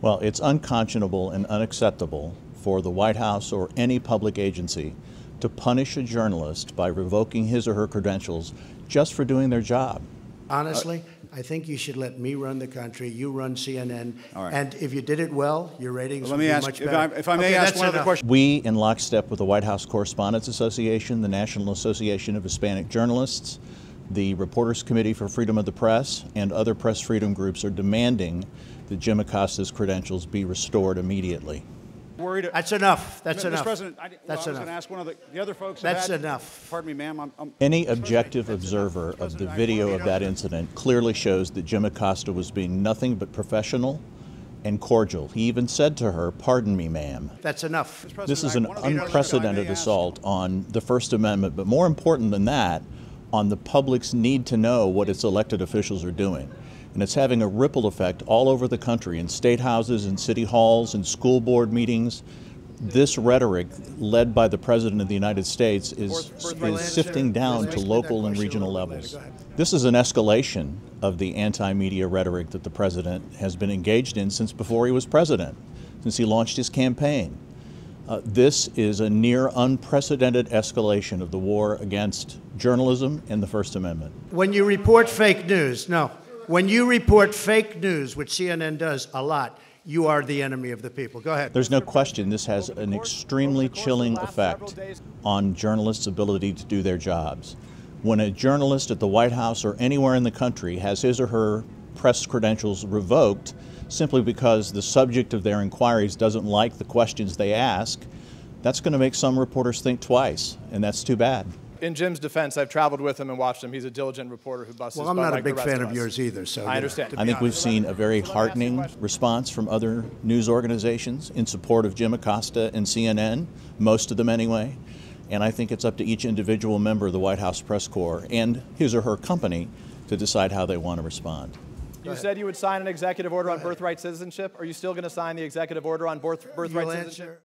Well, it's unconscionable and unacceptable for the White House or any public agency to punish a journalist by revoking his or her credentials just for doing their job. Honestly, I think you should let me run the country. You run CNN. All right. And if you did it well, your ratings would be much better. If I may ask one other question. We, in lockstep with the White House Correspondents Association, the National Association of Hispanic Journalists, the Reporters Committee for Freedom of the Press, and other press freedom groups are demanding that Jim Acosta's credentials be restored immediately. That's enough. That's enough. Mr. President, That's I was enough. going to ask one of the other folks. That's enough. Pardon me, ma'am. Any objective observer of the video of that incident clearly shows that Jim Acosta was being nothing but professional and cordial. He even said to her, "Pardon me, ma'am." That's enough. This is an unprecedented assault on the First Amendment, but more important than that, on the public's need to know what its elected officials are doing. And it's having a ripple effect all over the country, in state houses, in city halls, in school board meetings. This rhetoric, led by the President of the United States, is sifting down to local and regional levels. This is an escalation of the anti-media rhetoric that the President has been engaged in since before he was President, since he launched his campaign. This is a near unprecedented escalation of the war against journalism and the First Amendment. When you report fake news, when you report fake news, which CNN does a lot, you are the enemy of the people. Go ahead. There's no question this has an extremely chilling effect on journalists' ability to do their jobs. When a journalist at the White House or anywhere in the country has his or her press credentials revoked simply because the subject of their inquiries doesn't like the questions they ask, that's going to make some reporters think twice, and that's too bad. In Jim's defense, I've traveled with him and watched him. He's a diligent reporter who busts his butt Well, I'm not like a big the rest fan of us. yours either, so I understand. I think we've seen a very heartening response from other news organizations in support of Jim Acosta and CNN, most of them anyway. And I think it's up to each individual member of the White House Press Corps and his or her company to decide how they want to respond. You said you would sign an executive order on birthright citizenship. Are you still going to sign the executive order on birthright citizenship?